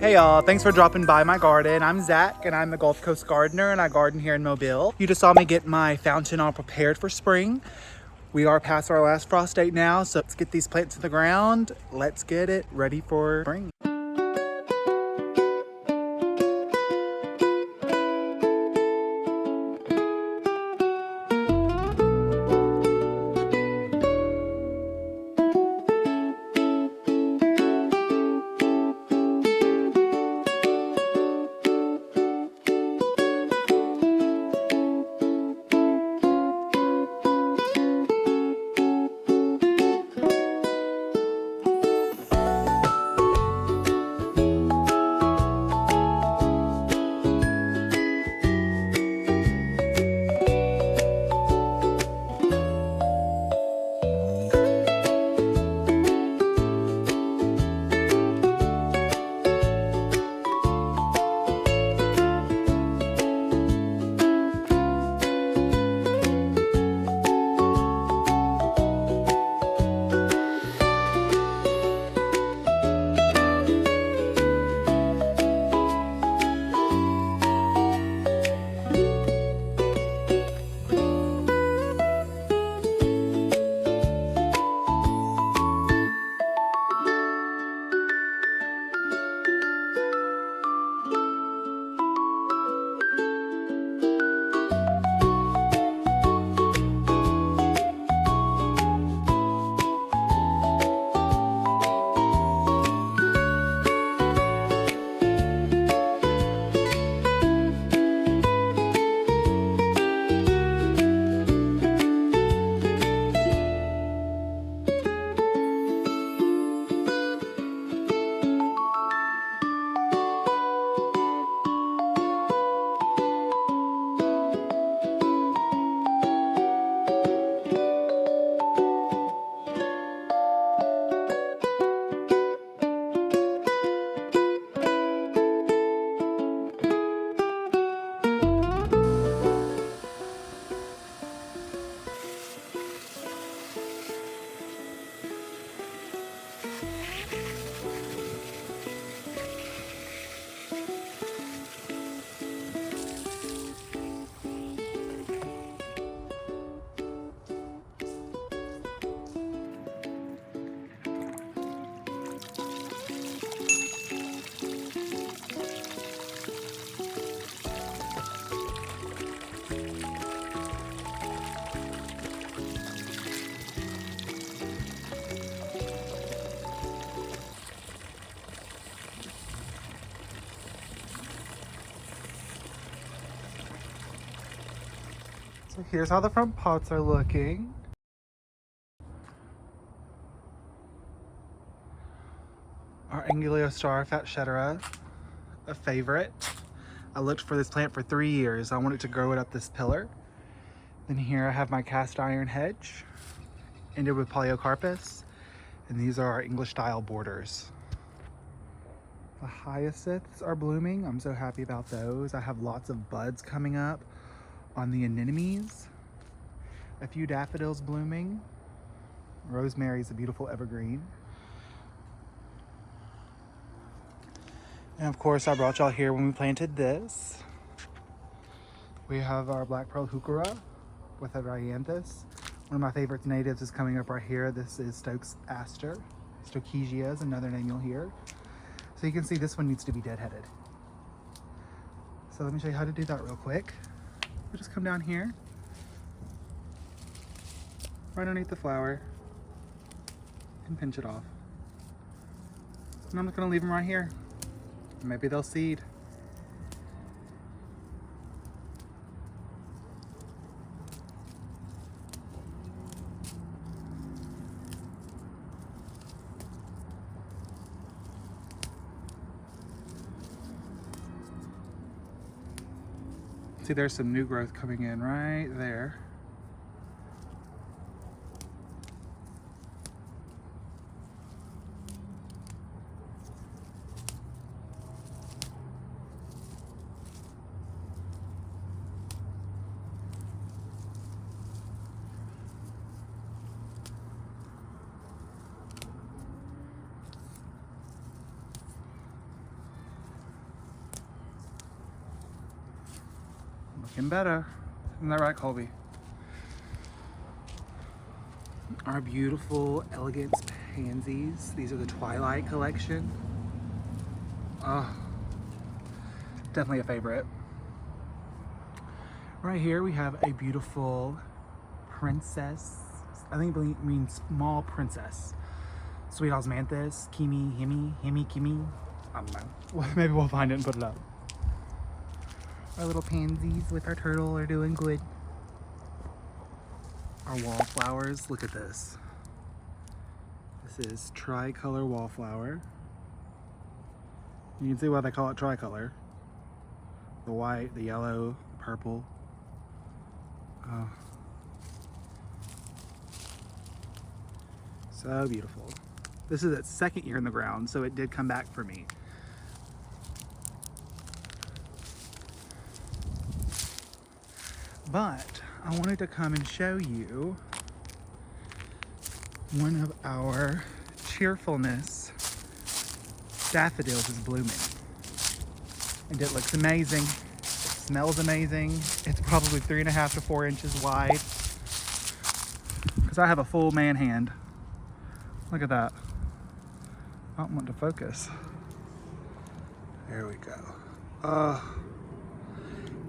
Hey y'all, thanks for dropping by my garden. I'm Zach and I'm a Gulf Coast gardener and I garden here in Mobile. You just saw me get my fountain all prepared for spring. We are past our last frost date now, so let's get these plants in the ground. Let's get it ready for spring. So here's how the front pots are looking. Our Anguliostar fatchetera, a favorite. I looked for this plant for 3 years. I wanted to grow it up this pillar. Then here I have my cast iron hedge, ended with poliocarpus, and these are our English style borders. The hyacinths are blooming. I'm so happy about those. I have lots of buds coming up on the anemones. A few daffodils blooming. Rosemary is a beautiful evergreen. And of course, I brought y'all here when we planted this. We have our black pearl heuchera with a ryanthus. One of my favorite natives is coming up right here. This is Stokes aster. Stokesia is another name you'll hear. So you can see this one needs to be deadheaded. So let me show you how to do that real quick. We'll just come down here, right underneath the flower, and pinch it off. And I'm just gonna leave them right here. Maybe they'll seed. See, there's some new growth coming in right there. looking better. Isn't that right, Colby? Our beautiful elegance pansies. These are the Twilight collection. Oh, definitely a favorite. Right here we have a beautiful princess. I think it means small princess. Sweet osmanthus, kimi, himi, kimi. I don't know. Well, maybe we'll find it and put it up. Our little pansies with our turtle are doing good. Our wallflowers, look at this. This is tricolor wallflower. You can see why they call it tricolor. The white, the yellow, purple. Oh. So beautiful. This is its second year in the ground, so it did come back for me. But I wanted to come and show you one of our cheerfulness daffodils is blooming. And it looks amazing. It smells amazing. It's probably 3.5 to 4 inches wide. Because I have a full man hand. Look at that. I don't want to focus. There we go.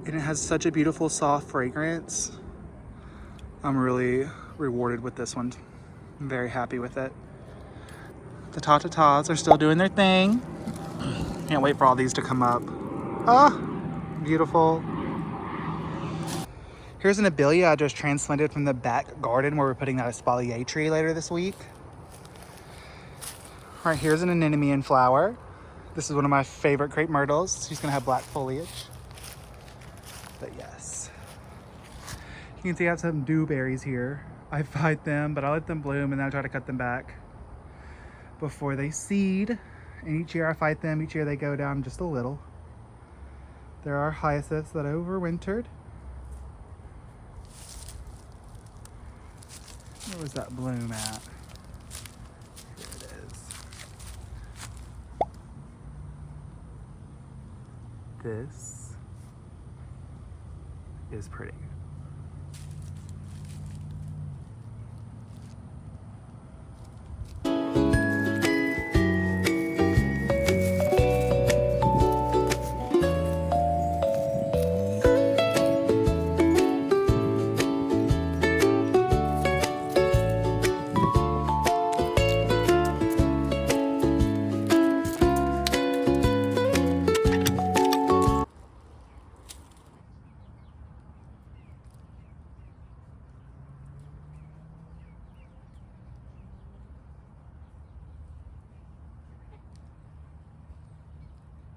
And it has such a beautiful soft fragrance. I'm really rewarded with this one. I'm very happy with it. The ta-ta-tas are still doing their thing. Can't wait for all these to come up. Beautiful. Here's an abelia I just transplanted from the back garden where we're putting out a espalier tree later this week. Right here's an anemone in flower. This is one of my favorite crepe myrtles. She's gonna have black foliage. But yes. You can see I have some dewberries here. I fight them, but I let them bloom and then I try to cut them back before they seed. And each year I fight them, each year they go down just a little. There are hyacinths that overwintered. Where was that bloom at? Here it is. This is pretty.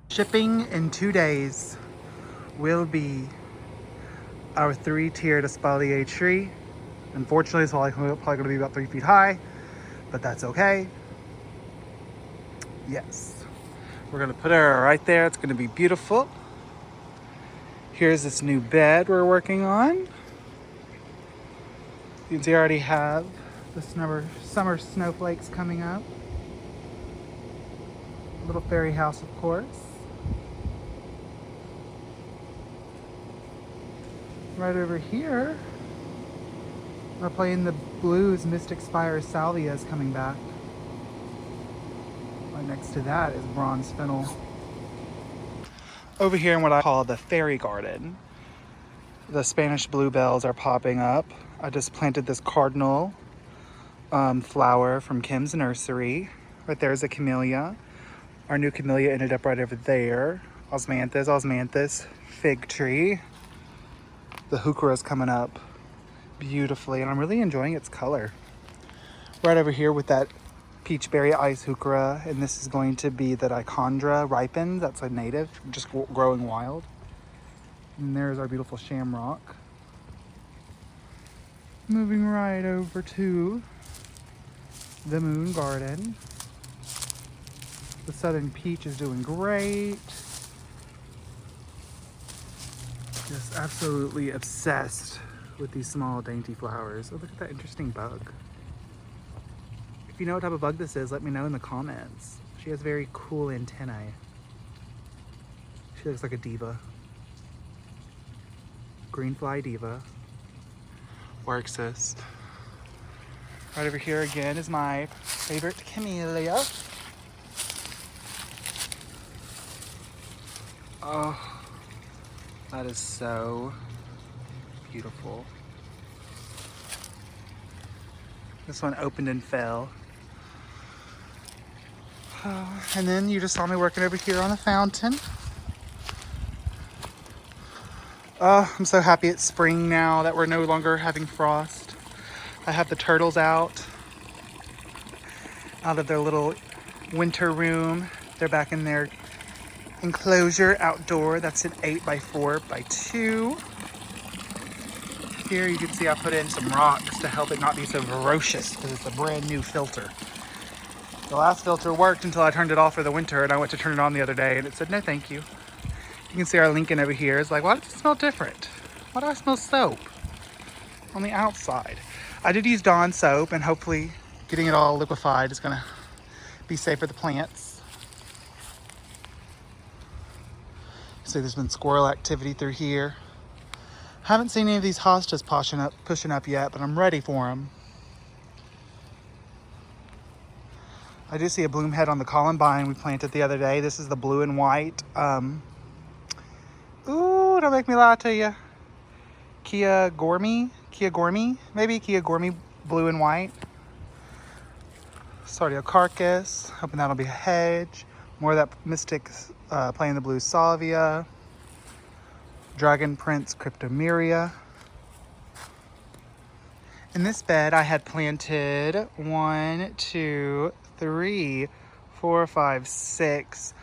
Shipping in 2 days will be our 3-tiered espalier tree. Unfortunately, it's probably going to be about 3 feet high, but that's okay. Yes, we're going to put her right there. It's going to be beautiful. Here's this new bed we're working on. You can see I already have the summer snowflakes coming up. Little fairy house, of course. Right over here, we're playing the blues. Mystic Spire Salvia is coming back. Right next to that is bronze fennel. Over here in what I call the fairy garden, the Spanish bluebells are popping up. I just planted this cardinal flower from Kim's nursery. Right there is a camellia. Our new camellia ended up right over there. Osmanthus, fig tree. The heuchera is coming up beautifully, and I'm really enjoying its color. Right over here with that peachberry ice heuchera, and this is going to be the dichondra ripened. That's a native, just growing wild. And there's our beautiful shamrock. Moving right over to the moon garden. The southern peach is doing great. Just absolutely obsessed with these small dainty flowers. Oh, look at that interesting bug. If you know what type of bug this is, let me know in the comments. She has very cool antennae. She looks like a diva. Green Fly Diva. Works. Right over here again is my favorite camellia. Oh, that is so beautiful. This one opened and fell. Oh, and then you just saw me working over here on the fountain. Oh, I'm so happy it's spring now that we're no longer having frost. I have the turtles out of their little winter room. They're back in their enclosure outdoor. That's an 8x4x2. Here you can see I put in some rocks to help it not be so ferocious because it's a brand new filter. The last filter worked until I turned it off for the winter, and I went to turn it on the other day and it said no thank you. You can see our Lincoln over here is like, why does it smell different? Why do I smell soap on the outside? I did use Dawn soap, and hopefully getting it all liquefied is gonna be safe for the plants. See, there's been squirrel activity through here. Haven't seen any of these hostas pushing up yet, but I'm ready for them. I do see a bloom head on the columbine we planted the other day. This is the blue and white. Ooh, don't make me lie to you. Kia Gourmet, maybe Kia Gourmet blue and white. Sardiocarcus, hoping that'll be a hedge. More of that mystic playing the blue salvia. Dragon Prince Cryptomeria. In this bed, I had planted 1, 2, 3, 4, 5, 6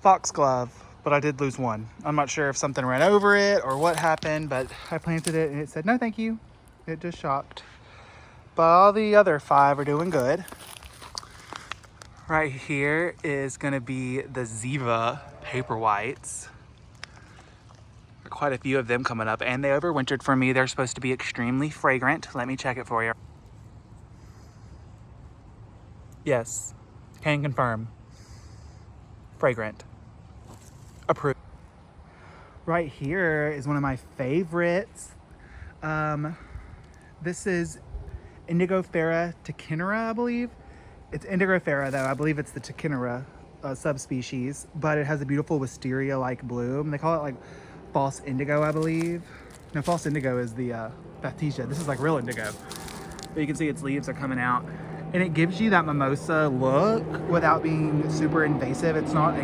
foxglove, but I did lose one. I'm not sure if something ran over it or what happened, but I planted it and it said no thank you. It just shocked. But all the other 5 are doing good. Right here is going to be the Ziva paper whites. Quite a few of them coming up, and they overwintered for me. They're supposed to be extremely fragrant. Let me check it for you. Yes, can confirm. Fragrant. Approved. Right here is one of my favorites. This is Indigofera tachinera, I believe. It's Indigofera though. I believe it's the tachinera subspecies, but it has a beautiful wisteria-like bloom. They call it like false indigo, I believe. No, false indigo is the Baptisia. This is like real indigo. But you can see its leaves are coming out. And it gives you that mimosa look without being super invasive. It's not a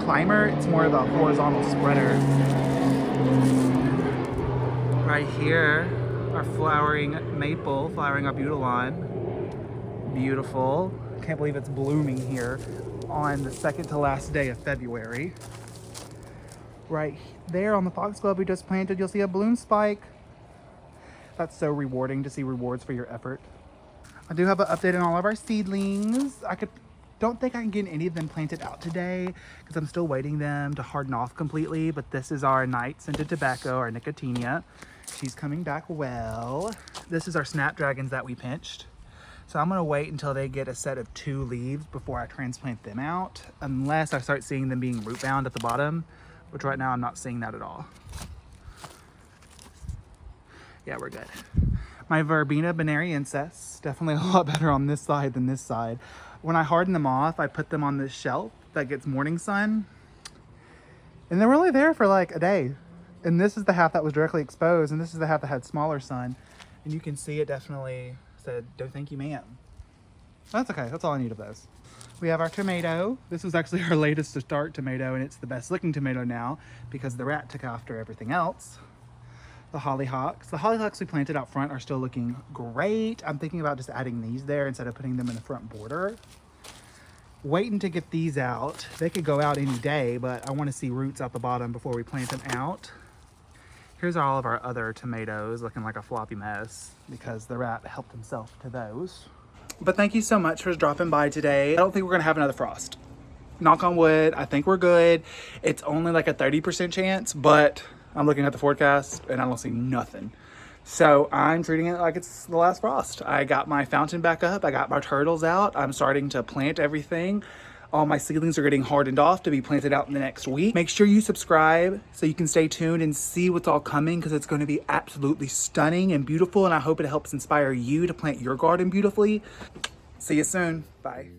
climber, it's more of a horizontal spreader. Right here, our flowering maple, flowering arbutelon. Beautiful. Can't believe it's blooming here on the second to last day of February. Right there on the foxglove we just planted, you'll see a bloom spike. That's so rewarding to see rewards for your effort. I do have an update on all of our seedlings. Don't think I can get any of them planted out today because I'm still waiting them to harden off completely. But this is our night scented tobacco, our Nicotinia. She's coming back well. This is our snapdragons that we pinched. So I'm gonna wait until they get a set of 2 leaves before I transplant them out, unless I start seeing them being root bound at the bottom, which right now I'm not seeing that at all. Yeah, we're good. My Verbena bonariensis, definitely a lot better on this side than this side. When I harden them off, I put them on this shelf that gets morning sun. And they were only there for like a day. And this is the half that was directly exposed, and this is the half that had smaller sun. And you can see it definitely said, no thank you, ma'am. That's okay, that's all I need of those. We have our tomato. This was actually our latest to start tomato, and it's the best looking tomato now because the rat took after everything else. The hollyhocks. The hollyhocks we planted out front are still looking great. I'm thinking about just adding these there instead of putting them in the front border. Waiting to get these out. They could go out any day, but I want to see roots out the bottom before we plant them out. Here's all of our other tomatoes looking like a floppy mess because the rat helped himself to those. But thank you so much for dropping by today. I don't think we're gonna have another frost. Knock on wood, I think we're good. It's only like a 30% chance, but I'm looking at the forecast and I don't see nothing. So I'm treating it like it's the last frost. I got my fountain back up. I got my turtles out. I'm starting to plant everything. All my seedlings are getting hardened off to be planted out in the next week. Make sure you subscribe so you can stay tuned and see what's all coming, because it's going to be absolutely stunning and beautiful, and I hope it helps inspire you to plant your garden beautifully. See you soon. Bye.